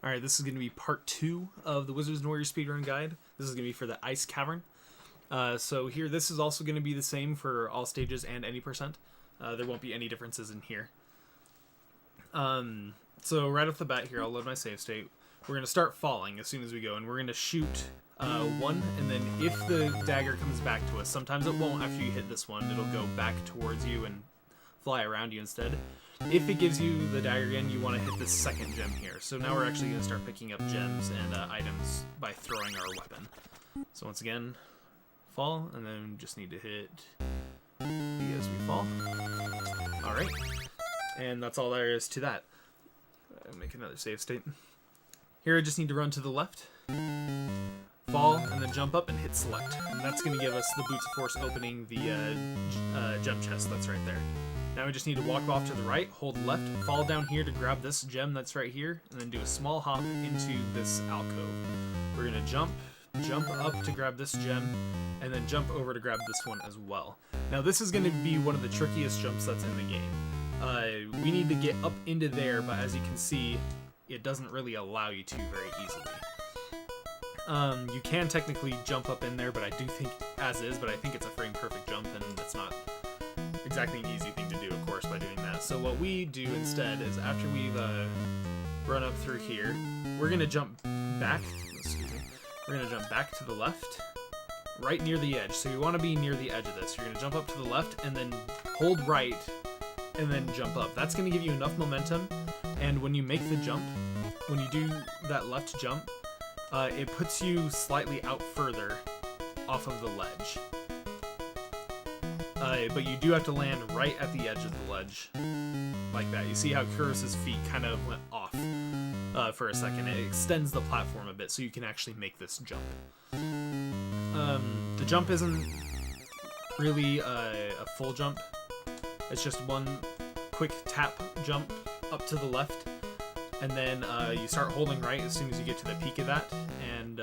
Alright, this is going to be part 2 of the Wizards and Warriors speedrun guide. This is going to be for the Ice Cavern. So here, this is also going to be the same for all stages and any percent. There won't be any differences in here. So right off the bat here, I'll load my save state. We're going to start falling as soon as we go, and we're going to shoot one, and then if the dagger comes back to us, sometimes it won't after you hit this one, it'll go back towards you and fly around you instead. If it gives you the dagger again, you want to hit this second gem here. So now we're actually going to start picking up gems and items by throwing our weapon. So once again, fall, and then just need to hit B as we fall. Alright, and that's all there is to that. I'll make another save state. Here I just need to run to the left, fall, and then jump up and hit select. And that's going to give us the Boots of Force opening the gem chest that's right there. Now we just need to walk off to the right, hold left, fall down here to grab this gem that's right here, and then do a small hop into this alcove. We're going to jump up to grab this gem, and then jump over to grab this one as well. Now this is going to be one of the trickiest jumps that's in the game. We need to get up into there, but as you can see, it doesn't really allow you to very easily. You can technically jump up in there, but I do think as is, but I think it's a frame perfect jump, and it's not exactly an easy thing to do, of course, by doing that. So what we do instead is after we've run up through here, we're going to jump back, we're going to jump back to the left, right near the edge. So you want to be near the edge of this. You're going to jump up to the left and then hold right and then jump up. That's going to give you enough momentum, and when you make the jump, when you do that left jump, it puts you slightly out further off of the ledge. But you do have to land right at the edge of the ledge, like that. You see how Kuros' feet kind of went off for a second. It extends the platform a bit so you can actually make this jump. The jump isn't really a full jump. It's just one quick tap jump up to the left, and then you start holding right as soon as you get to the peak of that, and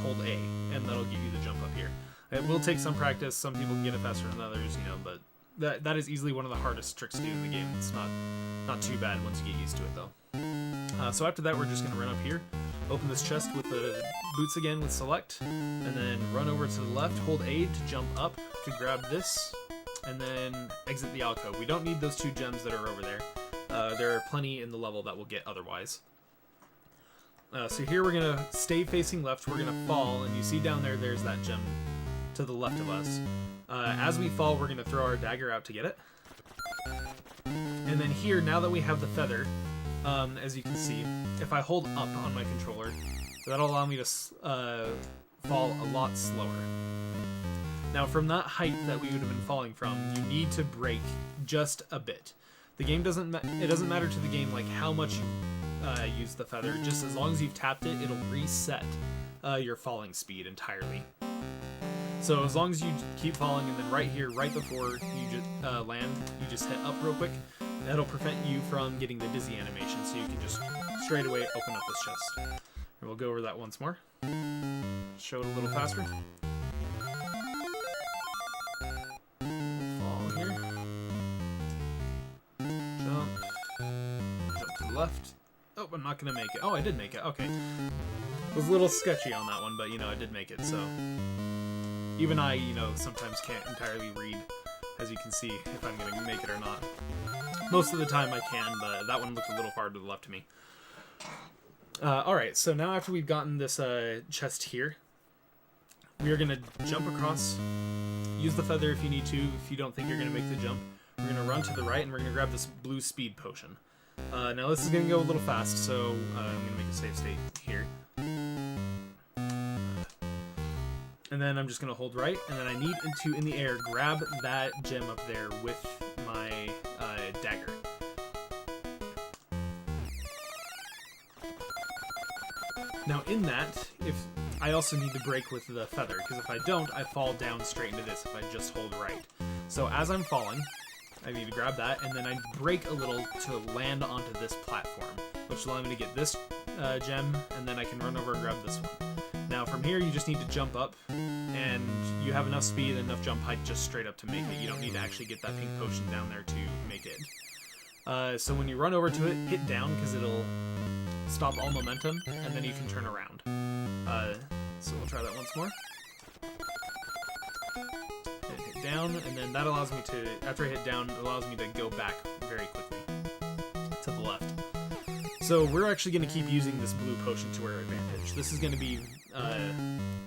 hold A, and that'll give you the jump up here. It will take some practice. Some people can get it faster than others, you know, but that is easily one of the hardest tricks to do in the game. It's not too bad once you get used to it, though. So after that, we're just going to run up here, open this chest with the boots again with select, and then run over to the left, hold A to jump up to grab this, and then exit the alcove. We don't need those 2 gems that are over there. There are plenty in the level that we'll get otherwise. So here we're going to stay facing left, we're going to fall, and you see down there, there's that gem to the left of us. As we fall, we're going to throw our dagger out to get it. And then here, now that we have the feather, as you can see, if I hold up on my controller, that'll allow me to fall a lot slower. Now from that height that we would have been falling from, you need to brake just a bit. The game it doesn't matter to the game like how much you use the feather, just as long as you've tapped it, it'll reset your falling speed entirely. So as long as you keep falling, and then right here, right before you just land, you just hit up real quick. That'll prevent you from getting the dizzy animation, so you can just straight away open up this chest. And we'll go over that once more. Show it a little faster. Fall here. Jump. Jump to the left. Oh, I'm not going to make it. Oh, I did make it. Okay. It was a little sketchy on that one, but, you know, I did make it, so... Even I, you know, sometimes can't entirely read, as you can see, if I'm going to make it or not. Most of the time I can, but that one looked a little far to the left to me. Alright, so now after we've gotten this chest here, we are going to jump across, use the feather if you need to, if you don't think you're going to make the jump. We're going to run to the right, and we're going to grab this blue speed potion. Now this is going to go a little fast, so I'm going to make a save state here. And then I'm just going to hold right, and then I need to, in the air, grab that gem up there with my dagger. Now in that, if I also need to brake with the feather, because if I don't, I fall down straight into this if I just hold right. So as I'm falling, I need to grab that, and then I brake a little to land onto this platform, which will allow me to get this gem, and then I can run over and grab this one. Now from here, you just need to jump up, and you have enough speed and enough jump height just straight up to make it. You don't need to actually get that pink potion down there to make it. So when you run over to it, hit down, because it'll stop all momentum, and then you can turn around. So we'll try that once more. And hit down, and then that allows me to, after I hit down, it allows me to go back very quickly to the left. So we're actually going to keep using this blue potion to our advantage. This is going to be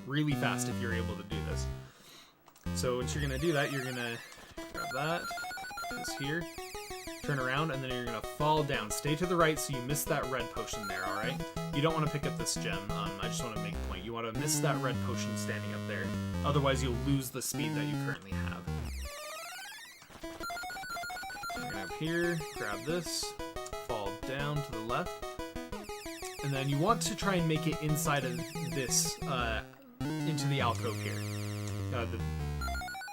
really fast if you're able to do this. So once you're going to do that, you're going to grab that, this here, turn around, and then you're going to fall down. Stay to the right so you miss that red potion there, alright? You don't want to pick up this gem. I just want to make a point. You want to miss that red potion standing up there. Otherwise, you'll lose the speed that you currently have. So we're going to up here, grab this, fall down to the left, and then you want to try and make it inside of this, into the alcove here.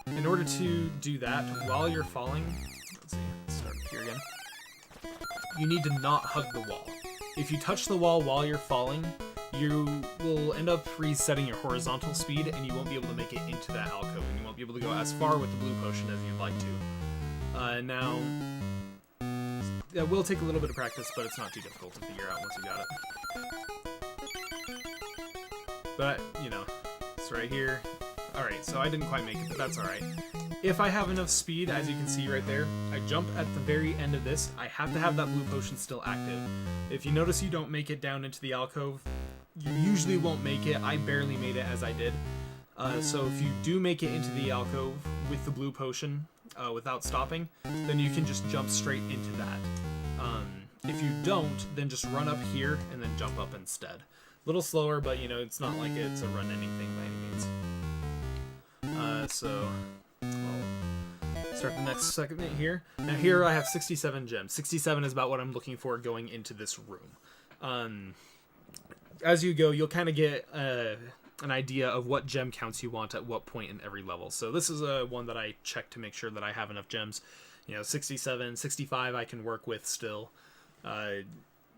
In order to do that, while you're falling, let's see, let's start here again, you need to not hug the wall. If you touch the wall while you're falling, you will end up resetting your horizontal speed, and you won't be able to make it into that alcove, and you won't be able to go as far with the blue potion as you'd like to. Now, it will take a little bit of practice, but it's not too difficult to figure out once you got it. But, you know, it's right here. Alright, so I didn't quite make it, but that's alright. If I have enough speed, as you can see right there, I jump at the very end of this. I have to have that blue potion still active. If you notice you don't make it down into the alcove, you usually won't make it. I barely made it as I did. So if you do make it into the alcove with the blue potion without stopping, then you can just jump straight into that. If you don't, then just run up here and then jump up instead. A little slower, but you know, it's not like it's a run anything by any means. So I'll start the next segment here. Now here I have 67 gems. 67 is about what I'm looking for going into this room. As you go, you'll kind of get an idea of what gem counts you want at what point in every level. So this is one that I check to make sure that I have enough gems. You know, 67, 65 I can work with still.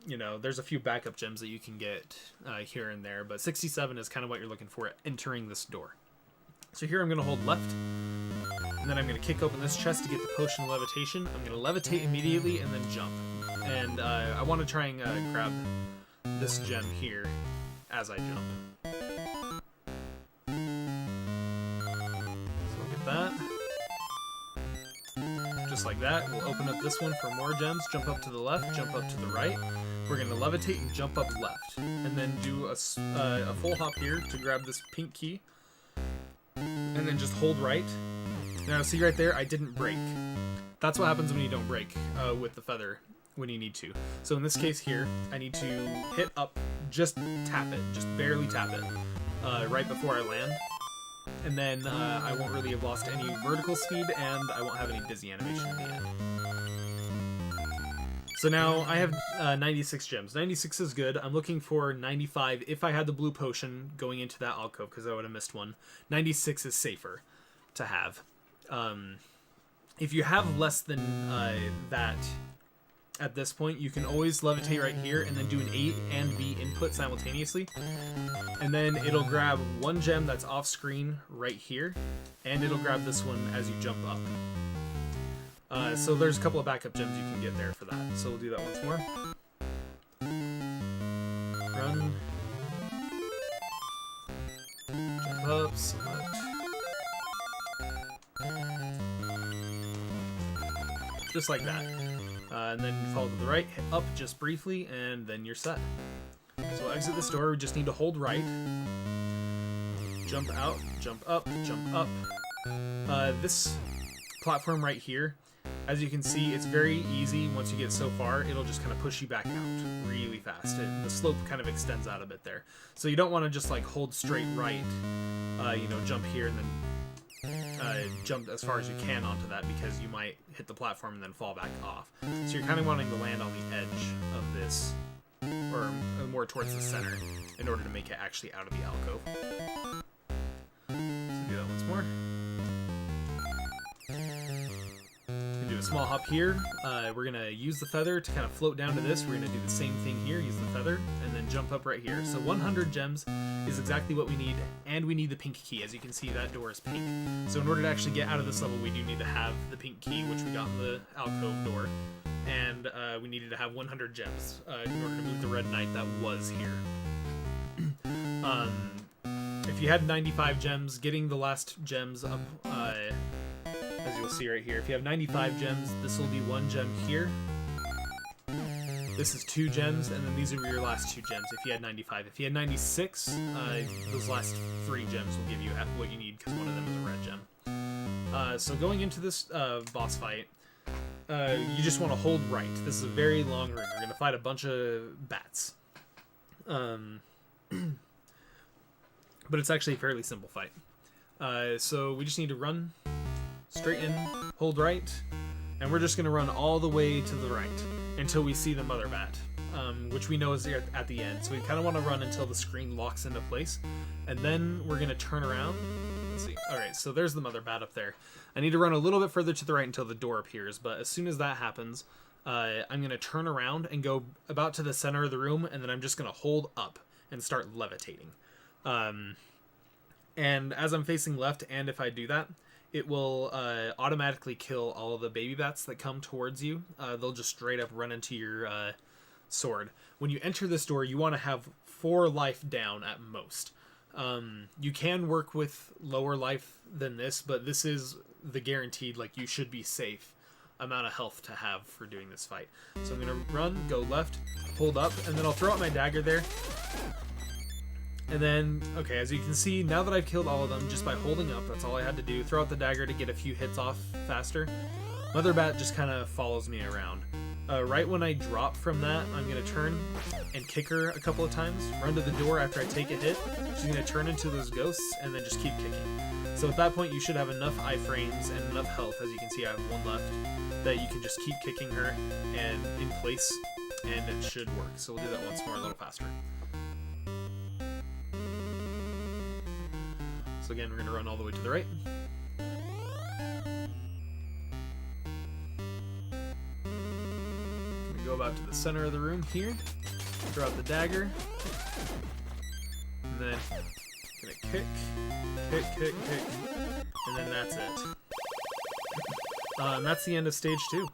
You know, there's a few backup gems that you can get here and there, but 67 is kind of what you're looking for at entering this door. So here I'm going to hold left, and then I'm going to kick open this chest to get the potion of levitation. I'm going to levitate immediately and then jump. And I want to try and grab this gem here as I jump. So we'll get that. Just like that. We'll open up this one for more gems. Jump up to the left, jump up to the right. We're going to levitate and jump up left. And then do a full hop here to grab this pink key. And then just hold right. Now see right there, I didn't break. That's what happens when you don't break with the feather when you need to. So in this case here, I need to hit up, just tap it, just barely tap it, right before I land. And then I won't really have lost any vertical speed, and I won't have any dizzy animation in the end. So now I have 96 gems. 96 is good. I'm looking for 95 if I had the blue potion going into that alcove, because I would have missed one. 96 is safer to have. If you have less than that at this point, you can always levitate right here and then do an A and B input simultaneously. And then it'll grab one gem that's off screen right here, and it'll grab this one as you jump up. So there's a couple of backup gems you can get there for that. So we'll do that once more. Run. Jump up, select. Just like that. And then fall to the right, hit up just briefly, and then you're set. So exit this door, we just need to hold right. Jump out, jump up, jump up. This platform right here, as you can see, it's very easy. Once you get so far, it'll just kind of push you back out really fast. The slope kind of extends out a bit there. So you don't want to just like hold straight right, you know, jump here and then jump as far as you can onto that, because you might hit the platform and then fall back off. So you're kind of wanting to land on the edge of this, or more towards the center, in order to make it actually out of the alcove. So do that once more. You can do a small hop here. We're gonna use the feather to kind of float down to this. We're gonna do the same thing here, use the feather, and then jump up right here. So 100 gems is exactly what we need, and we need the pink key. As you can see, that door is pink. So in order to actually get out of this level, we do need to have the pink key, which we got in the alcove door, and we needed to have 100 gems in order to move the red knight that was here. If you had 95 gems, getting the last gems up, as you'll see right here, if you have 95 gems, this will be 1 gem here. This is 2 gems, and then these are your last 2 gems if you had 95. If you had 96, those last 3 gems will give you what you need because one of them is a red gem. So going into this boss fight, you just want to hold right. This is a very long room. We're going to fight a bunch of bats. But it's actually a fairly simple fight. So we just need to run straight in, hold right, and we're just going to run all the way to the right until we see the mother bat, which we know is at the end. So we kind of want to run until the screen locks into place, and then we're going to turn around. Let's see. Alright, so there's the mother bat up there. I need to run a little bit further to the right until the door appears, but as soon as that happens, I'm going to turn around and go about to the center of the room, and then I'm just going to hold up and start levitating. And as I'm facing left, and if I do that, it will automatically kill all of the baby bats that come towards you. They'll just straight up run into your sword. When you enter this door, you want to have 4 life down at most. You can work with lower life than this, but this is the guaranteed, like, you should be safe amount of health to have for doing this fight. So I'm going to run, go left, hold up, and then I'll throw out my dagger there. And then, okay, as you can see, now that I've killed all of them just by holding up, that's all I had to do. Throw out the dagger to get a few hits off faster. Mother Bat just kind of follows me around. Right when I drop from that, I'm going to turn and kick her a couple of times, run to the door after I take a hit. She's going to turn into those ghosts and then just keep kicking. So at that point, you should have enough iframes and enough health, as you can see I have 1 left, that you can just keep kicking her and in place, and it should work. So we'll do that once more a little faster. So again, we're going to run all the way to the right. We go about to the center of the room here, throw out the dagger, and then going to kick, and then that's it. And that's the end of stage 2.